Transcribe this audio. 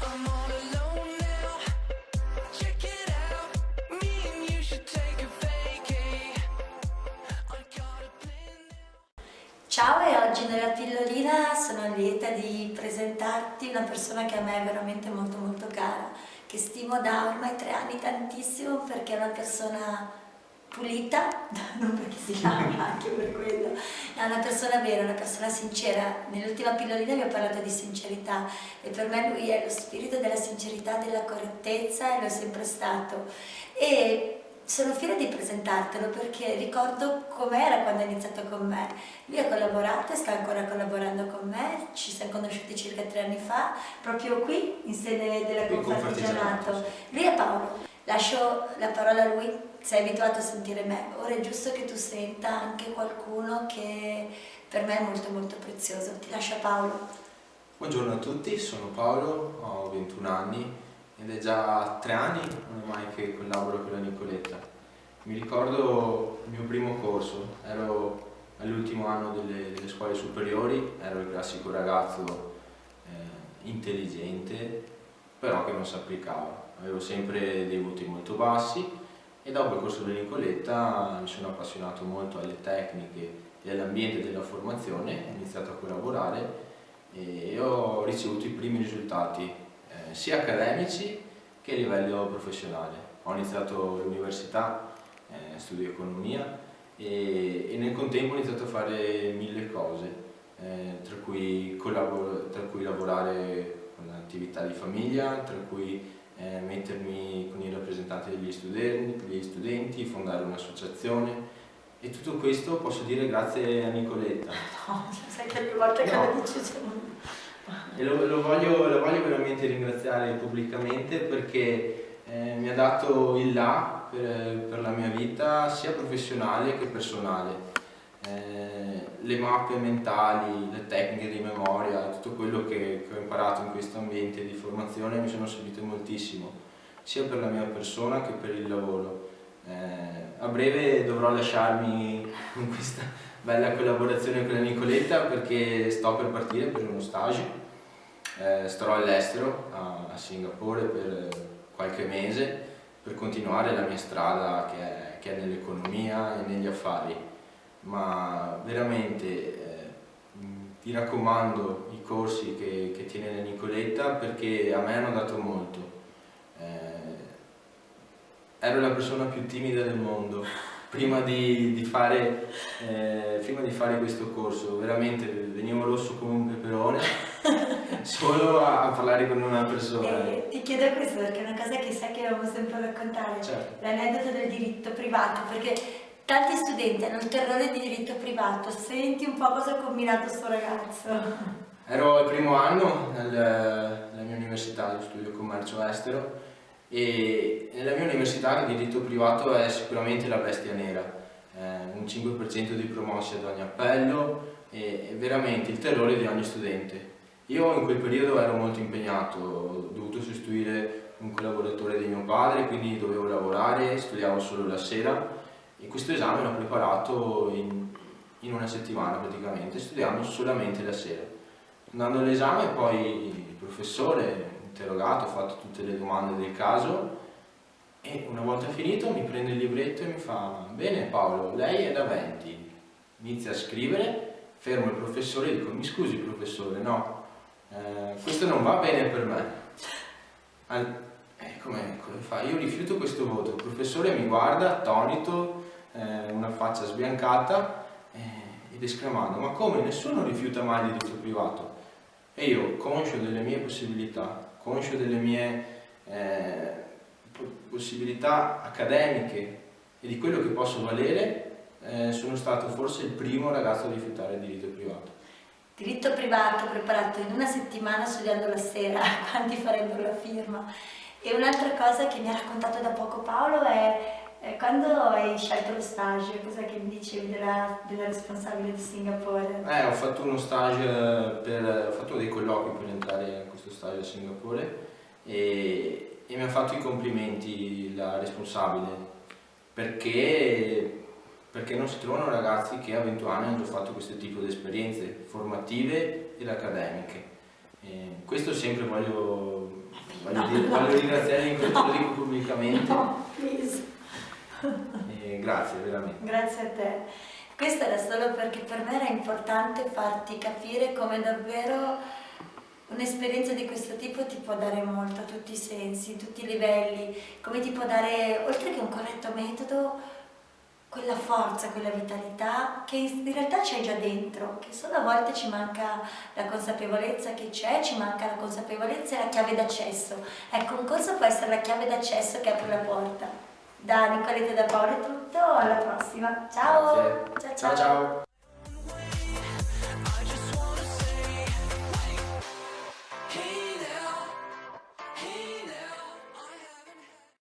I'm all alone now. Check it out. Me and you should take a vacay. I got a plan now. Ciao, e oggi nella pillolina sono lieta di presentarti una persona che a me è veramente molto molto cara, che stimo da ormai 3 anni tantissimo perché è una persona pulita, non perché si lava, anche per quello, è una persona vera, una persona sincera. Nell'ultima pillolina vi ho parlato di sincerità e per me lui è lo spirito della sincerità, della correttezza e lo è sempre stato. E sono fiera di presentartelo perché ricordo com'era quando ha iniziato con me. Lui ha collaborato e sta ancora collaborando con me, ci siamo conosciuti circa 3 anni fa, proprio qui in sede della Confartigianato. Lui è Paolo. Lascio la parola a lui, sei abituato a sentire me, ora è giusto che tu senta anche qualcuno che per me è molto molto prezioso. Ti lascio a Paolo. Buongiorno a tutti, sono Paolo, ho 21 anni ed è già 3 anni ormai che collaboro con la Nicoletta. Mi ricordo il mio primo corso, ero all'ultimo anno delle scuole superiori, ero il classico ragazzo intelligente, però che non si applicava. Avevo sempre dei voti molto bassi e dopo il corso della Nicoletta mi sono appassionato molto alle tecniche e all'ambiente della formazione, ho iniziato a collaborare e ho ricevuto i primi risultati sia accademici che a livello professionale. Ho iniziato l'università, studio economia e nel contempo ho iniziato a fare 1000 cose, tra cui lavorare con attività di famiglia, tra cui mettermi con i rappresentanti degli studenti, fondare un'associazione e tutto questo posso dire grazie a Nicoletta. No, sai che ogni volta che No. lo dici siamo... E lo voglio veramente ringraziare pubblicamente perché mi ha dato il là per la mia vita sia professionale che personale. Le mappe mentali, le tecniche di memoria, tutto quello che ho imparato in questo ambiente di formazione mi sono servite moltissimo, sia per la mia persona che per il lavoro. A breve dovrò lasciarmi in questa bella collaborazione con la Nicoletta perché sto per partire per uno stage, starò all'estero, a Singapore per qualche mese per continuare la mia strada che è nell'economia e negli affari. Ma veramente ti raccomando i corsi che tiene la Nicoletta perché a me hanno dato molto. Ero la persona più timida del mondo prima di fare questo corso, veramente venivo rosso come un peperone solo a parlare con una persona. E ti chiedo questo perché è una cosa che sai che avevo sempre raccontare, Certo. l'aneddoto del diritto privato, perché tanti studenti hanno il terrore di diritto privato. Senti un po' cosa ha combinato sto ragazzo. Ero al primo anno nella mia università, io studio commercio estero e nella mia università il diritto privato è sicuramente la bestia nera, un 5% di promossi ad ogni appello e veramente il terrore di ogni studente. Io in quel periodo ero molto impegnato, ho dovuto sostituire un collaboratore di mio padre, quindi dovevo lavorare, studiavo solo la sera e questo esame l'ho preparato in una settimana praticamente, studiando solamente la sera. Andando all'esame poi il professore interrogato, ho fatto tutte le domande del caso e una volta finito mi prende il libretto e mi fa: bene Paolo, lei è da 20, inizia a scrivere, fermo il professore e dico: mi scusi professore, no, questo non va bene per me. Come fa? Io rifiuto questo voto, il professore mi guarda attonito, una faccia sbiancata ed esclamando: ma come, nessuno rifiuta mai il diritto privato? E io, conscio delle mie possibilità, conscio delle mie possibilità accademiche e di quello che posso valere, sono stato forse il primo ragazzo a rifiutare il diritto privato. Diritto privato preparato in una settimana studiando la sera, quanti farebbero la firma? E un'altra cosa che mi ha raccontato da poco Paolo è quando hai scelto lo stage, cosa che mi dicevi della responsabile di Singapore? Ho fatto uno stage ho fatto dei colloqui per entrare a questo stage a Singapore e mi ha fatto i complimenti la responsabile perché non si trovano ragazzi che a 20 anni hanno già fatto questo tipo di esperienze formative ed accademiche. Questo sempre voglio voglio ringraziare in questo, lo dico pubblicamente. No, please. E grazie, veramente. Grazie a te. Questo era solo perché per me era importante farti capire come davvero un'esperienza di questo tipo ti può dare molto a tutti i sensi, in tutti i livelli, come ti può dare, oltre che un corretto metodo, quella forza, quella vitalità che in realtà c'è già dentro, che solo a volte ci manca la consapevolezza che c'è, ci manca la consapevolezza e la chiave d'accesso. Ecco, un corso può essere la chiave d'accesso che apre la porta. Da Nicoletta e da Paolo è tutto, alla prossima. Ciao! Grazie. Ciao ciao!